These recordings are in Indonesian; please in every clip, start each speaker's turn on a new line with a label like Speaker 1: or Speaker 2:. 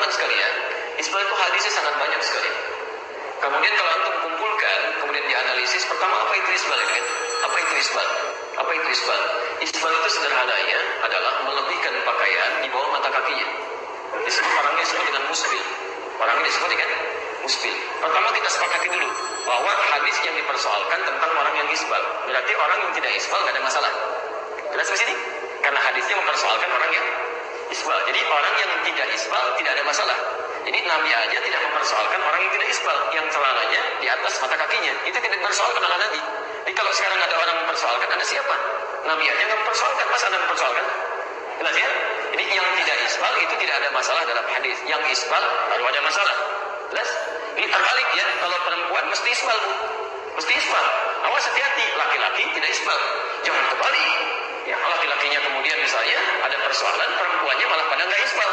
Speaker 1: teman-teman sekalian, isbal itu hadisnya sangat banyak sekali. Kemudian kalau antum kumpulkan, kemudian dianalisis, pertama apa itu isbal? Kan? Apa itu isbal? Apa itu isbal? Isbal itu sederhananya adalah melebihkan pakaian di bawah mata kakinya. Disebut orangnya disebut dengan musbil. Orangnya disebut dengan musbil. Pertama kita sepakati dulu bahwa hadis yang dipersoalkan tentang orang yang isbal. Berarti orang yang tidak isbal nggak ada masalah. Jelas di sini? Karena hadisnya mempersoalkan orang yang isbal. Jadi orang yang tidak isbal tidak ada masalah. Jadi Nabi aja tidak mempersoalkan orang yang tidak isbal, yang celananya di atas mata kakinya. Itu tidak dipersoalkan oleh Nabi. Jadi kalau sekarang ada orang mempersoalkan, ada siapa? Nabi aja nggak mempersoalkan, masa Anda mempersoalkan? Jelas ya? Jadi yang tidak isbal itu tidak ada masalah dalam hadis. Yang isbal baru ada masalah. Jelas? Ini terbalik ya. Kalau perempuan mesti isbal, Bu. Mesti isbal. Awas hati-hati, laki-laki tidak isbal. Jangan kebalik. Ya, laki-lakinya kemudian misalnya ada persoalan, perempuannya malah pada nggak isbal.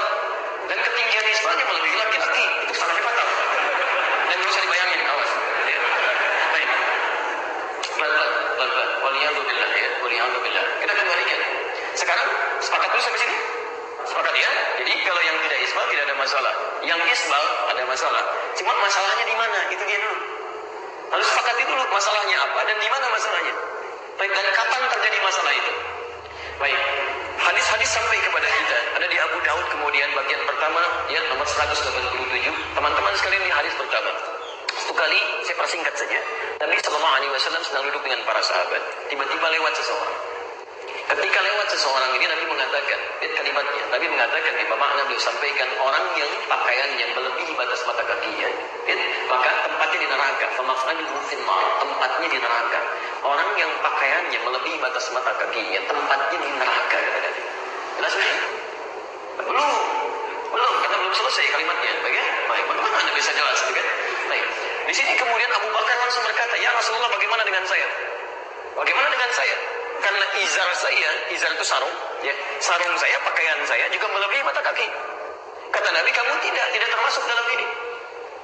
Speaker 1: Dan ketinggian isbalnya melebihi laki-laki. Itu sangat fatal. Dan nggak usah dibayangin, awas. Ya. Baik. Pelan-pelan. Waliyahzubillah ya. Waliyahzubillah. Kita kembalikan. Sekarang sepakat dulu sampai sini. Sepakat ya. Jadi kalau yang tidak isbal tidak ada masalah. Yang isbal ada masalah. Cuma masalahnya di mana? Itu dia dulu. Harus sepakati dulu masalahnya apa dan di mana masalahnya. Baik, dan kapan terjadi masalah itu? Baik. Hadis-hadis sampai kepada kita. Ada di Abu Daud kemudian bagian pertama ya nomor 187. Teman-teman sekalian di hadis pertama. Satu kali saya persingkat saja. Nabi SAW sedang duduk dengan para sahabat. Tiba-tiba lewat seseorang. Ketika lewat seseorang ini Nabi mengatakan, lihat kalimatnya. Nabi mengatakan di makna beliau sampaikan orang yang pakaiannya melebihi batas mata kakinya. Lihat, maka tempatnya di neraka. Famaq'aduhu fin-nar, tempatnya di neraka. Orang yang pakaiannya melebihi batas mata kakinya, tempatnya di neraka kata Nabi. Jelas ini? Belum, karena belum selesai kalimatnya. Baik, bagaimana Anda bisa jelas kan? Baik. Di sini kemudian Abu Bakar langsung berkata, ya Rasulullah, bagaimana dengan saya? Bagaimana dengan saya? Karena izar saya, izar itu sarung, ya, sarung saya, pakaian saya juga melebihi mata kaki. Kata Nabi, kamu tidak termasuk dalam ini.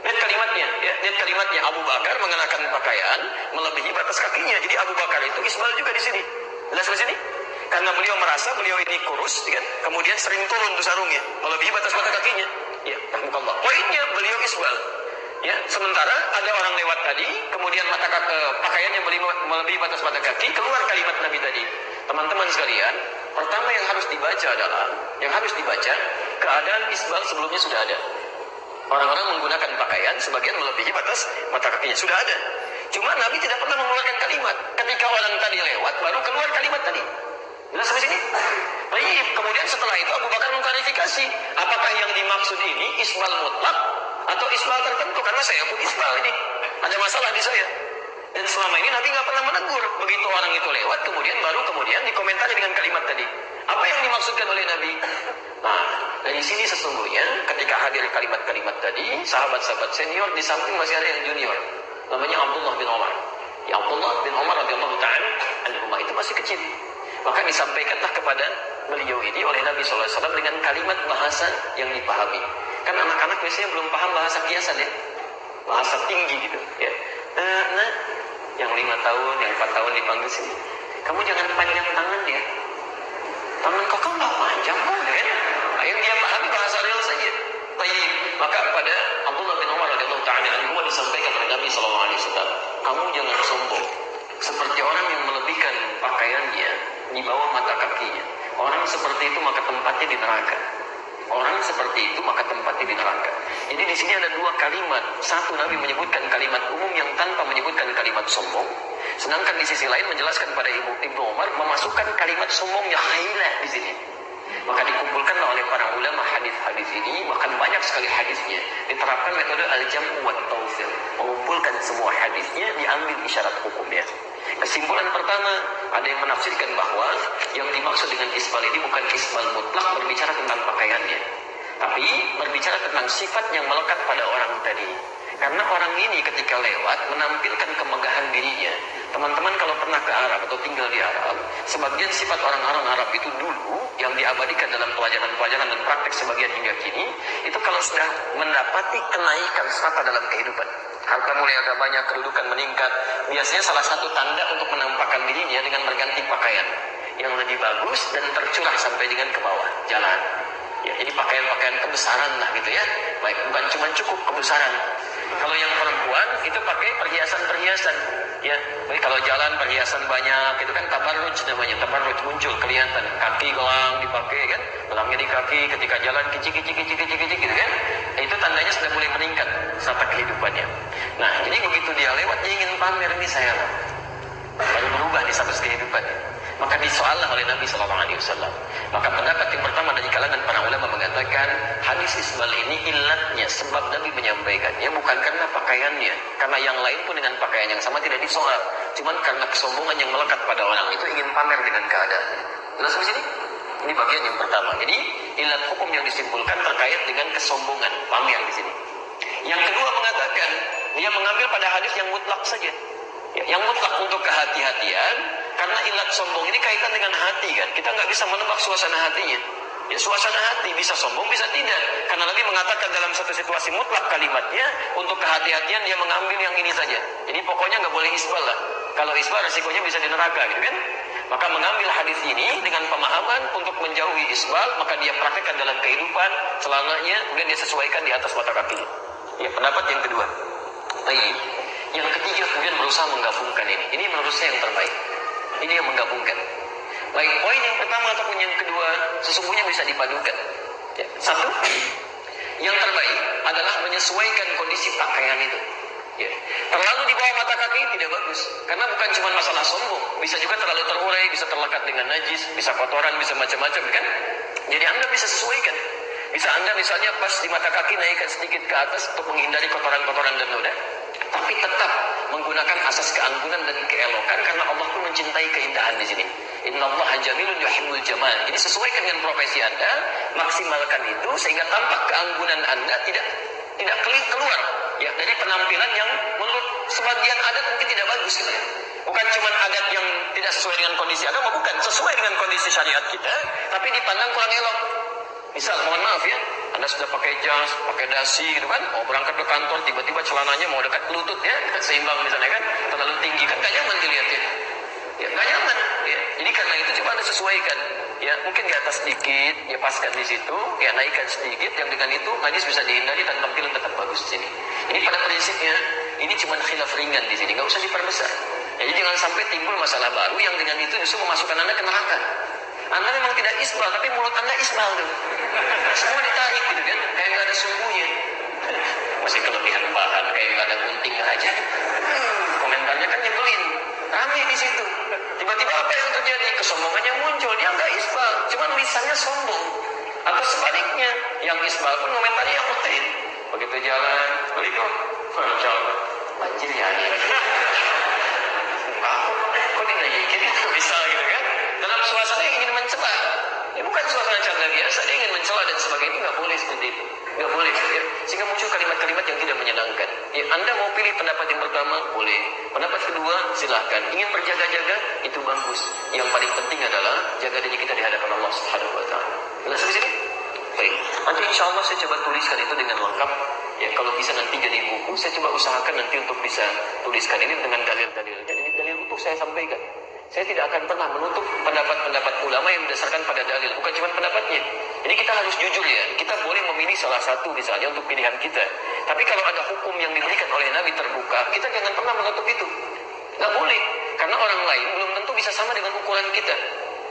Speaker 1: Lihat kalimatnya, ya, lihat kalimatnya. Abu Bakar mengenakan pakaian melebihi batas kakinya. Jadi Abu Bakar itu isbal juga di sini. Jelas di sini? Karena beliau merasa beliau ini kurus, kan? Kemudian sering turun tuh sarungnya, melebihi batas mata kakinya. Ya, rahmatullah. Poinnya beliau isbal. Ya, sementara ada orang lewat tadi, kemudian pakaiannya melebihi batas mata kaki, keluar kalimat Nabi tadi. Teman-teman sekalian, pertama yang harus dibaca keadaan isbal sebelumnya sudah ada. Orang-orang menggunakan pakaian sebagian melebihi batas mata kakinya sudah ada. Cuma Nabi tidak pernah mengeluarkan kalimat. Ketika orang tadi lewat, baru keluar kalimat tadi. Jelas sampai sini? Baik, kemudian setelah itu Abu Bakar mengklarifikasi, apakah yang dimaksud ini isbal mutlak atau isbal tertentu? Karena saya pun isbal ini, ada masalah di saya. Dan selama ini Nabi nggak pernah menegur. Begitu orang itu lewat, kemudian dikomentari dengan kalimat tadi. Apa yang dimaksudkan oleh Nabi? Nah, dari sini sesungguhnya ketika hadir kalimat-kalimat tadi, sahabat-sahabat senior di samping masih ada yang junior. Namanya Abdullah bin Umar. Ya, Abdullah bin Umar radhiyallahu ta'ala anhuma itu masih kecil. Maka disampaikanlah kepada beliau ini oleh Nabi SAW dengan kalimat bahasa yang dipahami. Kan anak-anak biasanya belum paham bahasa kiasan ya, bahasa tinggi gitu ya. Nah, yang 5 tahun, yang 4 tahun dipanggil sini, kamu jangan panjang tangan ya, tangan kok kamu nggak panjang kok ya. Nah, yang dia pahami bahasa real saja. Baik, maka pada Abdullah bin Umar radhiyallahu ta'ala anhu disampaikan oleh Nabi SAW, kamu jangan sombong seperti orang yang melebihkan pakaiannya di bawah mata kakinya. Orang seperti itu maka tempatnya di neraka. Orang seperti itu maka tempatnya di neraka. Jadi di sini ada 2 kalimat. Satu, Nabi menyebutkan kalimat umum yang tanpa menyebutkan kalimat sombong. Sedangkan di sisi lain menjelaskan pada Ibnu Umar memasukkan kalimat sombongnya hilah di sini. Maka dikumpulkan oleh para ulama hadis-hadis ini, bahkan banyak sekali hadisnya. Diterapkan metode al-jam'u wa tawfir, mengumpulkan semua hadisnya, diambil isyarat hukumnya. Kesimpulan pertama, ada yang menafsirkan bahwa yang dimaksud dengan isbal ini bukan isbal mutlak berbicara tentang pakaiannya, tapi berbicara tentang sifat yang melekat pada orang tadi. Karena orang ini ketika lewat menampilkan kemegahan dirinya. Teman-teman kalau pernah ke Arab atau tinggal di Arab, sebagian sifat orang-orang Arab itu dulu yang diabadikan dalam pelajaran-pelajaran dan praktek sebagian hingga kini, itu kalau sudah mendapati kenaikan strata dalam kehidupan, harta mulai agak banyak, kedudukan meningkat, biasanya salah satu tanda untuk menampakkan dirinya dengan berganti pakaian yang lebih bagus dan tercurah sampai dengan ke bawah jalan. Ya, jadi pakaian-pakaian kebesaran lah gitu ya. Baik, bukan cuma cukup kebesaran. Kalau yang perempuan itu pakai perhiasan-perhiasan. Ya, baik kalau jalan perhiasan banyak, itu kan tabarruj namanya. Tabarruj muncul kelihatan, kaki gelang dipakai kan, gelangnya di kaki, ketika jalan kicik gitu kan. Itu tandanya sudah mulai meningkat sampai kehidupannya. Nah, jadi begitu dia lewat dia ingin pamer nih saya. Baru berubah nih sampai kehidupannya. Maka disoallah oleh Nabi SAW. Maka pendapat yang pertama dari kalangan para ulama mengatakan hadis isbal ini ilatnya sebab Nabi menyampaikannya bukan karena pakaiannya, karena yang lain pun dengan pakaian yang sama tidak disoal, cuman karena kesombongan yang melekat pada orang itu ingin pamer dengan keadaannya. Jelas di sini? Ini bagian yang pertama. Jadi ilat hukum yang disimpulkan terkait dengan kesombongan, pamer di sini. Yang kedua mengatakan dia mengambil pada hadis yang mutlak saja. Yang mutlak untuk kehati-hatian, karena ilat sombong ini kaitan dengan hati kan. Kita nggak bisa menebak suasana hatinya. Ya suasana hati bisa sombong bisa tidak. Karena Nabi mengatakan dalam satu situasi mutlak kalimatnya untuk kehati-hatian dia mengambil yang ini saja. Jadi pokoknya nggak boleh isbal lah. Kalau isbal resikonya bisa di neraka gitu kan. Maka mengambil hadis ini dengan pemahaman untuk menjauhi isbal, maka dia praktekkan dalam kehidupan selamanya, kemudian dia sesuaikan di atas mata kaki. Ya pendapat yang kedua. Baik. Yang ketiga kemudian berusaha menggabungkan ini. Ini menurut saya yang terbaik. Ini yang menggabungkan. Baik, poin yang pertama ataupun yang kedua sesungguhnya bisa dipadukan. Ya. Satu, yang terbaik adalah menyesuaikan kondisi pakaian itu. Ya. Terlalu di bawah mata kaki tidak bagus. Karena bukan cuma masalah sombong. Bisa juga terlalu terurai, bisa terlekat dengan najis, bisa kotoran, bisa macam-macam kan. Jadi Anda bisa sesuaikan. Bisa Anda misalnya pas di mata kaki naikkan sedikit ke atas untuk menghindari kotoran-kotoran dan noda. Tapi tetap menggunakan asas keanggunan dan keelokan karena Allah pun mencintai keindahan di sini. Innallaha jamilun yuhibbul jamal. Jadi sesuaikan dengan profesi Anda, maksimalkan itu sehingga tampak keanggunan Anda tidak keluar ya dari penampilan yang menurut sebagian adat mungkin tidak bagus gitu ya. Bukan cuma adat yang tidak sesuai dengan kondisi agama, bukan sesuai dengan kondisi syariat kita, tapi dipandang kurang elok. Misal, mohon maaf ya, Anda sudah pakai jas, pakai dasi gitu kan, mau berangkat ke kantor, tiba-tiba celananya mau dekat lutut ya, seimbang misalnya kan, terlalu tinggi kan, gak nyaman dilihatnya. Ya, gak nyaman. Ya. Jadi karena itu coba Anda sesuaikan. Ya, mungkin di atas sedikit, ya paskan di situ, ya naikkan sedikit, yang dengan itu najis bisa dihindari dan tampilan tetap bagus di sini. Ini pada prinsipnya, ini cuma khilaf ringan di sini, gak usah diperbesar. Ya, jadi jangan sampai timbul masalah baru yang dengan itu justru memasukkan Anda ke neraka. Anda memang tidak isbal, tapi mulut Anda isbal tuh. Semua ditarik gitu kan, kayak nggak ada sumbunya. Masih kelebihan bahan, kayak nggak ada gunting aja. Komentarnya kan nyebelin, ramai di situ. Tiba-tiba apa yang terjadi? Kesombongannya muncul, dia nggak isbal, cuma lisannya sombong. Atau sebaliknya, yang isbal pun komentarnya yang lain. Begitu jalan, balik Masya Allah, banjir ya ini. Kok dinaikin itu bisa gitu kan? Dalam suasana yang ingin mencela. Ya bukan suasana canda biasa, dia ingin mencela dan sebagainya, itu nggak boleh seperti itu. Nggak boleh. Ya. Sehingga muncul kalimat-kalimat yang tidak menyenangkan. Ya, Anda mau pilih pendapat yang pertama, boleh. Pendapat kedua, silahkan. Ingin berjaga-jaga, itu bagus. Yang paling penting adalah jaga diri kita di hadapan Allah Subhanahu Wa Taala. Jelas di sini? Baik. Nanti insya Allah saya coba tuliskan itu dengan lengkap. Ya, kalau bisa nanti jadi buku, saya coba usahakan nanti untuk bisa tuliskan ini dengan dalil-dalilnya. Jadi dalil utuh saya sampaikan. Saya tidak akan pernah menutup pendapat-pendapat ulama yang berdasarkan pada dalil, bukan cuma pendapatnya. Jadi kita harus jujur ya, kita boleh memilih salah satu misalnya untuk pilihan kita. Tapi kalau ada hukum yang diberikan oleh Nabi terbuka, kita jangan pernah menutup itu. Nggak boleh, karena orang lain belum tentu bisa sama dengan ukuran kita.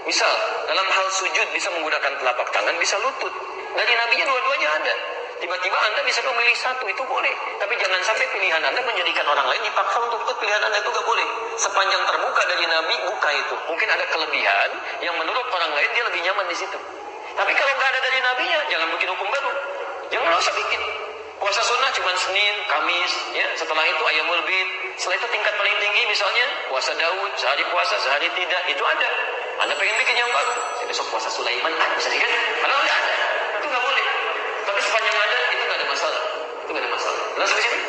Speaker 1: Misal, dalam hal sujud bisa menggunakan telapak tangan, bisa lutut. Dari Nabi-nya dua-duanya ada. Tiba-tiba Anda bisa memilih satu, itu boleh. Tapi jangan sampai pilihan Anda menjadikan orang lain dipaksa untuk ikut pilihan Anda, itu gak boleh. Sepanjang terbuka dari Nabi, buka itu. Mungkin ada kelebihan yang menurut orang lain dia lebih nyaman di situ. Tapi kalau nggak ada dari Nabi-nya, jangan bikin hukum baru. Jangan usah bikin. Puasa sunnah cuma Senin, Kamis, ya. Setelah itu Ayyamul Bid. Setelah itu tingkat paling tinggi misalnya puasa Daud, sehari puasa, sehari tidak, itu ada. Anda pengen bikin yang baru, saya besok puasa Sulaiman, bisa kan? Kalau nggak ada, itu nggak boleh. Tapi sepanjang ada, itu nggak ada masalah. Itu nggak ada masalah. Jelas di sini?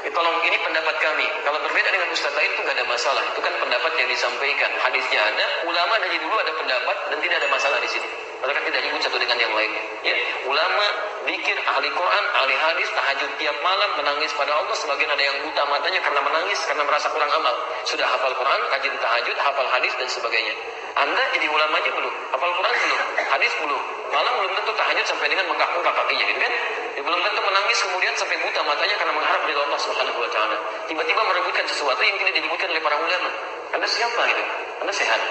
Speaker 1: Itu tolong ini pendapat kami. Kalau berbeda dengan ustaz lain itu nggak ada masalah. Itu kan pendapat yang disampaikan. Hadisnya ada, ulama dari dulu ada pendapat dan tidak ada masalah di sini. Mereka tidak ribut satu dengan yang lainnya. Ya, ulama, zikir, ahli Quran, ahli hadis, tahajud tiap malam, menangis pada Allah. Sebagian ada yang buta matanya karena menangis, karena merasa kurang amal. Sudah hafal Quran, rajin tahajud, hafal hadis dan sebagainya. Anda jadi ulamanya belum, hafal Quran belum, hadis belum, malam belum tentu tahajud sampai dengan menggak-menggak kakinya, gitu kan? Ya, belum tentu menangis kemudian sampai buta matanya karena mengharap dari Allah Subhanahu Wa Taala. Tiba-tiba merebutkan sesuatu yang tidak diributkan oleh para ulama. Anda siapa gitu? Anda sehat?